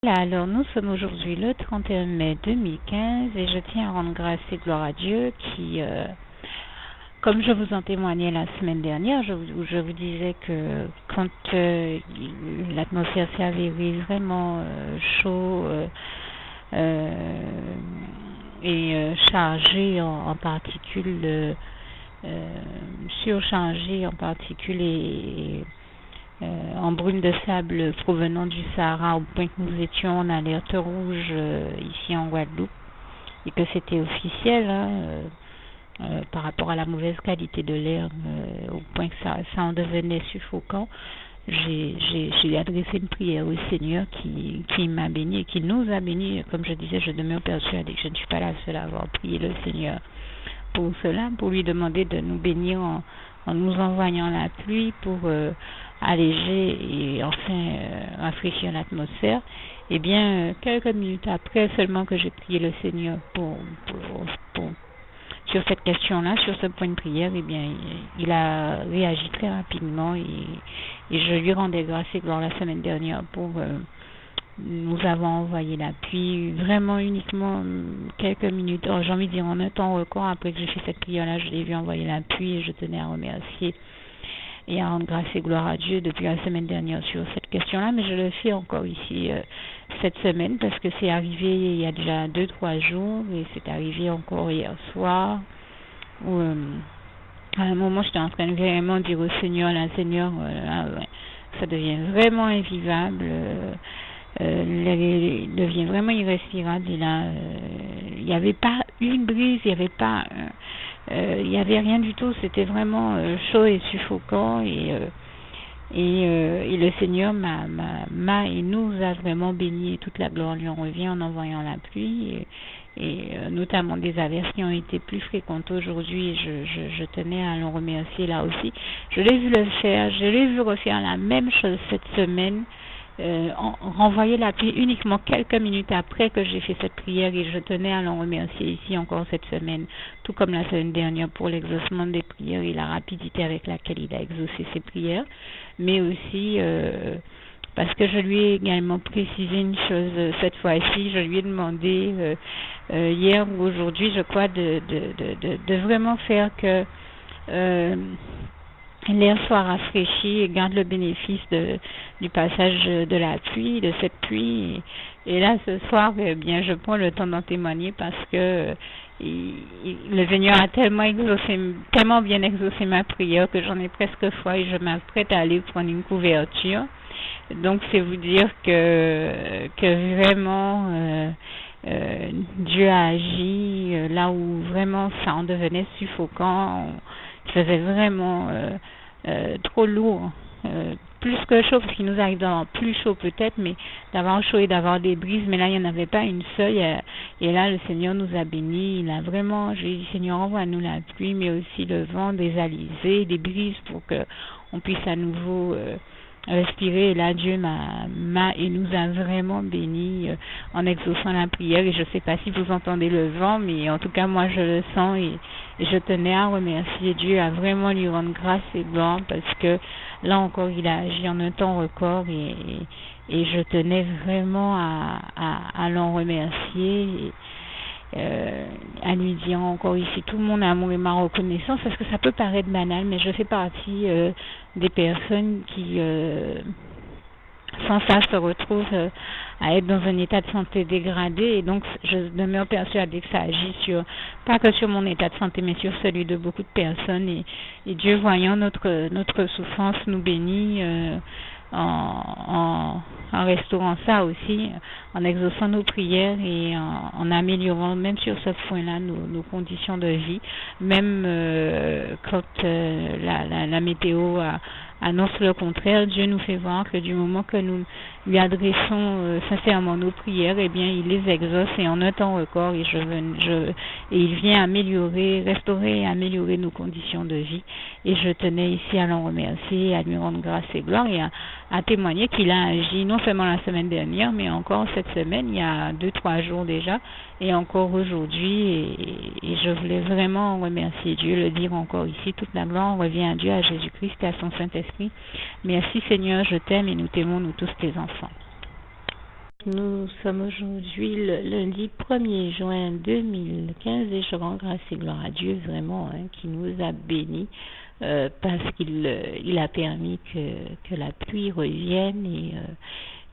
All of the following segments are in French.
Là, alors nous sommes aujourd'hui le 31 mai 2015 et je tiens à rendre grâce et gloire à Dieu qui, comme je vous en témoignais la semaine dernière, où je vous disais que quand l'atmosphère s'est avérée vraiment chaud et chargée en particules, surchargée en particules et en brume de sable provenant du Sahara, au point que nous étions en alerte rouge ici en Guadeloupe, et que c'était officiel par rapport à la mauvaise qualité de l'air, au point que ça en devenait suffocant. J'ai adressé une prière au Seigneur qui m'a béni et qui nous a bénis. Comme je disais, je demeure persuadée que je ne suis pas la seule à avoir prié le Seigneur pour cela, pour lui demander de nous bénir en nous envoyant la pluie pour alléger et enfin rafraîchir l'atmosphère. Et bien, quelques minutes après seulement que j'ai prié le Seigneur sur cette question-là, sur ce point de prière, eh bien, il a réagi très rapidement et je lui rendais grâce et gloire la semaine dernière pour nous avons envoyé la pluie vraiment uniquement quelques minutes, j'ai envie de dire en un temps record après que j'ai fait cette prière-là, je l'ai vu envoyer la pluie et je tenais à remercier et à rendre grâce et gloire à Dieu depuis la semaine dernière sur cette question-là, mais je le fais encore ici cette semaine parce que c'est arrivé il y a déjà 2-3 jours et c'est arrivé encore hier soir où à un moment j'étais en train de vraiment dire au Seigneur, là, Seigneur, ça devient vraiment invivable, il devient vraiment irrespirable et là il n'y avait pas une brise, il n'y avait rien du tout, c'était vraiment chaud et suffocant et le Seigneur et nous a vraiment bénis et toute la gloire lui en revient en envoyant la pluie et notamment des averses qui ont été plus fréquentes aujourd'hui. Je tenais à le remercier là aussi. Je l'ai vu le faire, je l'ai vu refaire la même chose cette semaine. Renvoyer la pluie uniquement quelques minutes après que j'ai fait cette prière et je tenais à l'en remercier ici encore cette semaine, tout comme la semaine dernière pour l'exaucement des prières et la rapidité avec laquelle il a exaucé ses prières, mais aussi parce que je lui ai également précisé une chose cette fois-ci, je lui ai demandé hier ou aujourd'hui, je crois, de vraiment faire que l'air soit rafraîchi et garde le bénéfice du passage de la pluie, de cette pluie. Et là, ce soir, bien, je prends le temps d'en témoigner parce que le Seigneur a tellement bien exaucé ma prière que j'en ai presque foi et je m'apprête à aller prendre une couverture. Donc, c'est vous dire que vraiment, Dieu a agi là où vraiment ça en devenait suffocant. Faisait vraiment trop lourd, plus que chaud, parce qu'il nous arrive d'avoir plus chaud peut-être, mais d'avoir chaud et d'avoir des brises, mais là il n'y en avait pas une seule, et là le Seigneur nous a bénis, il a vraiment, j'ai dit Seigneur envoie-nous la pluie, mais aussi le vent, des alizés, des brises pour que on puisse à nouveau respirer, et là Dieu et nous a vraiment bénis en exaucant la prière, et je ne sais pas si vous entendez le vent, mais en tout cas moi je le sens et je tenais à remercier Dieu, à vraiment lui rendre grâce et gloire parce que là encore il a agi en un temps record et je tenais vraiment à l'en remercier à lui dire encore ici tout mon amour et ma reconnaissance parce que ça peut paraître banal mais je fais partie des personnes qui sans ça se retrouvent à être dans un état de santé dégradé et donc je demeure persuadée que ça agit pas que sur mon état de santé mais sur celui de beaucoup de personnes et Dieu voyant notre souffrance nous bénit en restaurant ça aussi, en exaucant nos prières et en améliorant même sur ce point-là nos conditions de vie, même quand la météo annonce le contraire, Dieu nous fait voir que du moment que nous lui adressons sincèrement nos prières, eh bien il les exauce et en un temps record et il vient restaurer et améliorer nos conditions de vie et je tenais ici à l'en remercier, à lui rendre grâce et gloire et à témoigner qu'il a agi non seulement la semaine dernière mais encore cette semaine, il y a 2-3 jours déjà et encore aujourd'hui et je voulais vraiment remercier Dieu, le dire encore ici, toute la gloire revient à Dieu, à Jésus-Christ et à son Saint-Esprit. Merci Seigneur, je t'aime et nous t'aimons nous tous tes enfants. Nous sommes aujourd'hui le lundi 1er juin 2015 et je rends grâce et gloire à Dieu vraiment qui nous a bénis parce qu'il a permis que la pluie revienne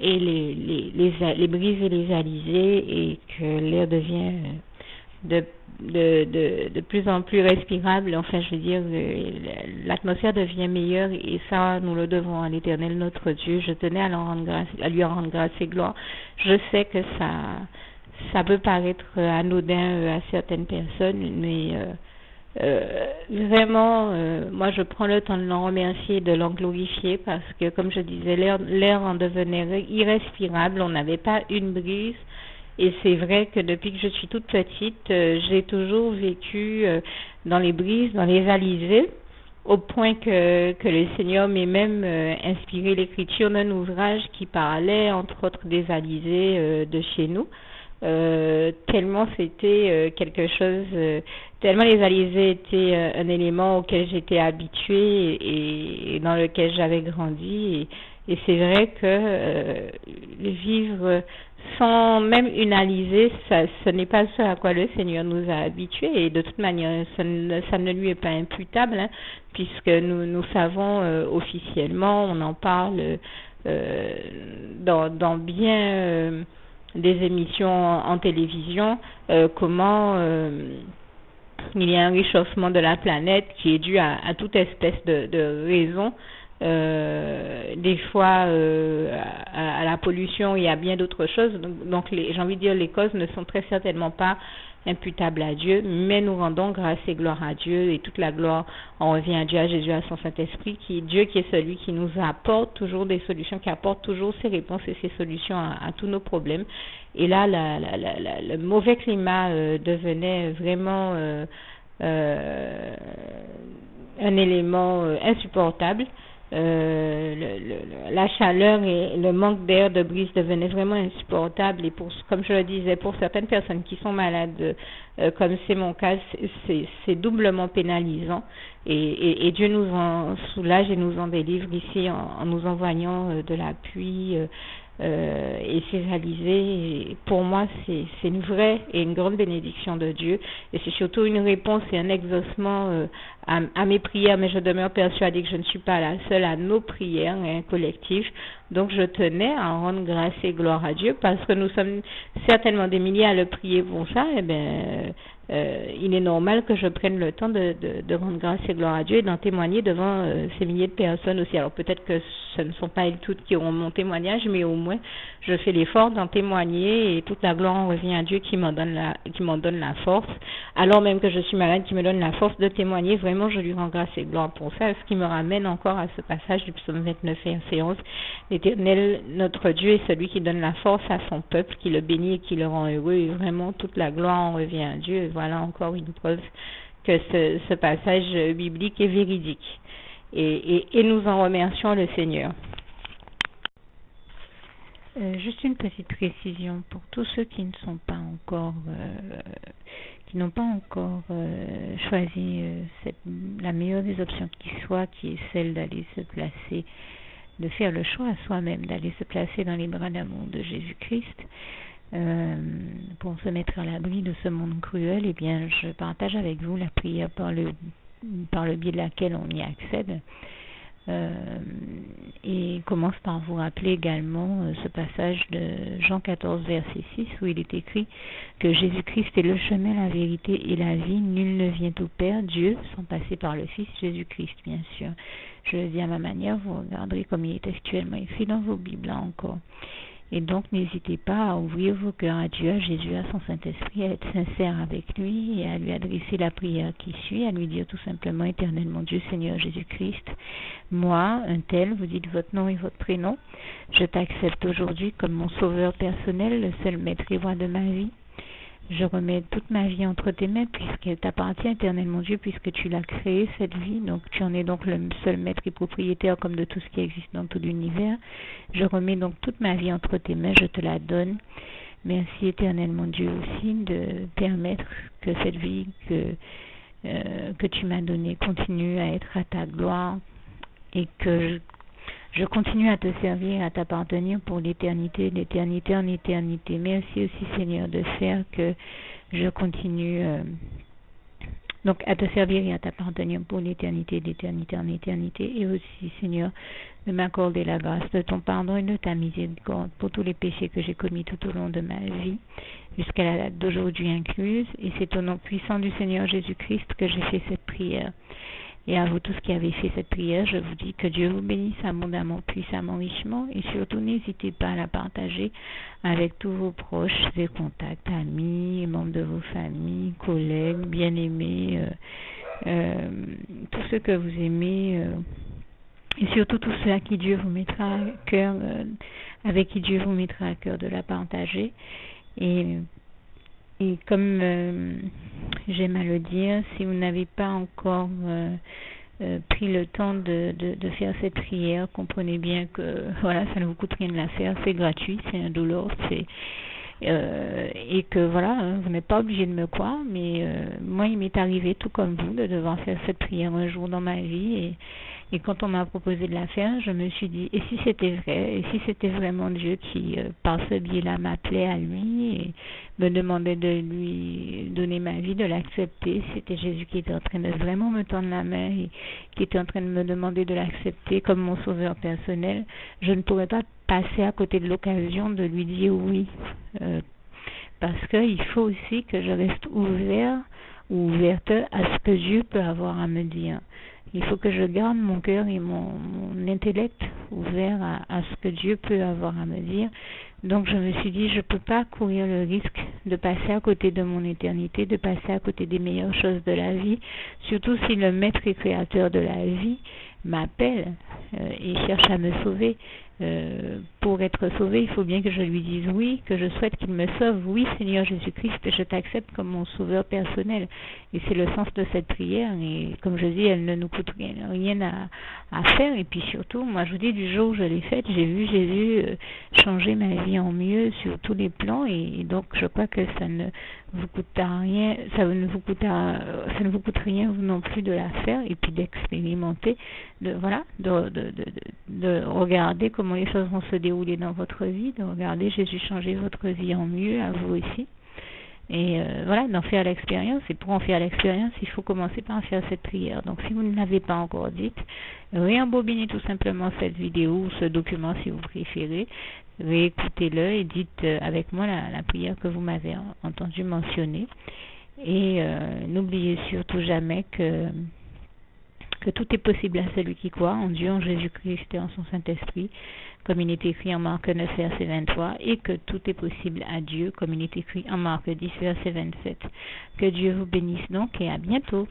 et les brises et les alizés et que l'air devient de plus en plus respirable. Enfin, je veux dire, l'atmosphère devient meilleure et ça, nous le devons à l'Éternel, notre Dieu. Je tenais à lui rendre grâce et gloire. Je sais que ça peut paraître anodin à certaines personnes, mais vraiment, moi, je prends le temps de l'en remercier et de l'en glorifier parce que, comme je disais, l'air en devenait irrespirable. On n'avait pas une brise. Et c'est vrai que depuis que je suis toute petite, j'ai toujours vécu dans les brises, dans les alizés, au point que le Seigneur m'ait même inspiré l'écriture d'un ouvrage qui parlait, entre autres, des alizés de chez nous. Tellement c'était quelque chose, tellement les alizés étaient un élément auquel j'étais habituée et dans lequel j'avais grandi. Et c'est vrai que vivre sans même une alizée, ce n'est pas ce à quoi le Seigneur nous a habitués. Et de toute manière, ça ne lui est pas imputable, puisque nous savons officiellement, on en parle dans bien des émissions en télévision, comment il y a un réchauffement de la planète qui est dû à toute espèce de raison. Des fois à la pollution, il y a bien d'autres choses. Donc j'ai envie de dire, les causes ne sont très certainement pas imputables à Dieu, mais nous rendons grâce et gloire à Dieu, et toute la gloire en revient à Dieu, à Jésus, à son Saint-Esprit, Dieu qui est celui qui nous apporte toujours des solutions, qui apporte toujours ses réponses et ses solutions à tous nos problèmes. Et là, le mauvais climat devenait vraiment un élément insupportable. La chaleur et le manque d'air de brise devenaient vraiment insupportables, et comme je le disais, pour certaines personnes qui sont malades, comme c'est mon cas, c'est doublement pénalisant, et Dieu nous en soulage et nous en délivre ici en nous envoyant de la pluie et ces alizés. Pour moi, c'est une vraie et une grande bénédiction de Dieu, et c'est surtout une réponse et un exaucement à mes prières, mais je demeure persuadée que je ne suis pas la seule à nos prières collectives. Donc je tenais à en rendre grâce et gloire à Dieu, parce que nous sommes certainement des milliers à le prier pour ça. Et il est normal que je prenne le temps de rendre grâce et gloire à Dieu et d'en témoigner devant ces milliers de personnes aussi. Alors peut-être que ce ne sont pas elles toutes qui auront mon témoignage, mais au moins je fais l'effort d'en témoigner, et toute la gloire en revient à Dieu qui m'en donne la force. Alors même que je suis malade, qui me donne la force de témoigner, vraiment je lui rends grâce et gloire pour ça. Ce qui me ramène encore à ce passage du psaume 29 verset 11. L'Éternel, notre Dieu, est celui qui donne la force à son peuple, qui le bénit et qui le rend heureux, et vraiment toute la gloire en revient à Dieu. Et voilà encore une preuve que ce passage biblique est véridique. Et nous en remercions le Seigneur. Juste une petite précision pour tous ceux qui ne sont pas encore, qui n'ont pas encore choisi la meilleure des options qui soit, qui est celle d'aller se placer, de faire le choix à soi-même, d'aller se placer dans les bras d'amour de Jésus-Christ, pour se mettre à l'abri de ce monde cruel. Eh bien, je partage avec vous la prière par le biais de laquelle on y accède. Et commence par vous rappeler également ce passage de Jean 14 verset 6 où il est écrit que Jésus-Christ est le chemin, la vérité et la vie. Nul ne vient au Père, Dieu, sans passer par le Fils Jésus-Christ, bien sûr. Je le dis à ma manière, vous regarderez comme il est actuellement écrit dans vos Bibles là encore. Et donc, n'hésitez pas à ouvrir vos cœurs à Dieu, à Jésus, à son Saint-Esprit, à être sincère avec lui et à lui adresser la prière qui suit, à lui dire tout simplement: Éternel mon Dieu, Seigneur Jésus-Christ, moi, un tel, vous dites votre nom et votre prénom, je t'accepte aujourd'hui comme mon sauveur personnel, le seul maître et roi de ma vie. Je remets toute ma vie entre tes mains, puisqu'elle t'appartient, Éternel mon Dieu, puisque tu l'as créée, cette vie. Donc tu en es donc le seul maître et propriétaire comme de tout ce qui existe dans tout l'univers. Je remets donc toute ma vie entre tes mains, je te la donne. Merci, Éternel mon Dieu, aussi de permettre que cette vie que tu m'as donnée continue à être à ta gloire, et que Je continue à te servir et à t'appartenir pour l'éternité, d'éternité en éternité. Merci aussi, Seigneur, de faire que je continue donc à te servir et à t'appartenir pour l'éternité, d'éternité en éternité. Et aussi, Seigneur, de m'accorder la grâce de ton pardon et de ta miséricorde pour tous les péchés que j'ai commis tout au long de ma vie, jusqu'à la date d'aujourd'hui incluse. Et c'est au nom puissant du Seigneur Jésus-Christ que j'ai fait cette prière. Et à vous tous qui avez fait cette prière, je vous dis que Dieu vous bénisse abondamment, puissamment, richement. Et surtout, n'hésitez pas à la partager avec tous vos proches et contacts, amis, membres de vos familles, collègues, bien-aimés, tous ceux que vous aimez. Et surtout tous ceux à qui Dieu vous mettra à cœur, avec qui Dieu vous mettra à cœur de la partager. Et comme j'aime à le dire, si vous n'avez pas encore pris le temps de faire cette prière, comprenez bien que voilà, ça ne vous coûte rien de la faire, c'est gratuit, c'est indolore, et que voilà, vous n'êtes pas obligé de me croire, mais moi il m'est arrivé tout comme vous de devoir faire cette prière un jour dans ma vie, et quand on m'a proposé de la faire, je me suis dit, et si c'était vrai, et si c'était vraiment Dieu qui, par ce biais-là, m'appelait à lui et me demandait de lui donner ma vie, de l'accepter, c'était Jésus qui était en train de vraiment me tendre la main et qui était en train de me demander de l'accepter comme mon sauveur personnel, je ne pourrais pas passer à côté de l'occasion de lui dire oui, parce qu'il faut aussi que je reste ouvert ou ouverte à ce que Dieu peut avoir à me dire. Il faut que je garde mon cœur et mon intellect ouvert à ce que Dieu peut avoir à me dire. Donc je me suis dit, je ne peux pas courir le risque de passer à côté de mon éternité, de passer à côté des meilleures choses de la vie, surtout si le maître et créateur de la vie m'appelle et cherche à me sauver. Pour être sauvé, il faut bien que je lui dise oui, que je souhaite qu'il me sauve. Oui, Seigneur Jésus-Christ, je t'accepte comme mon sauveur personnel. Et c'est le sens de cette prière. Et comme je dis, elle ne nous coûte rien à faire. Et puis surtout, moi je vous dis, du jour où je l'ai faite, j'ai vu Jésus changer ma vie en mieux sur tous les plans. Et donc je crois que ça ne vous coûte rien, ça ne vous coûte rien vous non plus de la faire et puis d'expérimenter, de regarder comment les choses vont se dérouler dans votre vie, de regarder Jésus changer votre vie en mieux, à vous aussi. Et voilà, d'en faire l'expérience. Et pour en faire l'expérience, il faut commencer par faire cette prière. Donc si vous ne l'avez pas encore dite, réembobinez tout simplement cette vidéo ou ce document si vous préférez, réécoutez-le et dites avec moi la prière que vous m'avez entendu mentionner. Et n'oubliez surtout jamais que tout est possible à celui qui croit en Dieu, en Jésus-Christ et en son Saint-Esprit, comme il est écrit en Marc 9, verset 23, et que tout est possible à Dieu, comme il est écrit en Marc 10, verset 27. Que Dieu vous bénisse donc et à bientôt.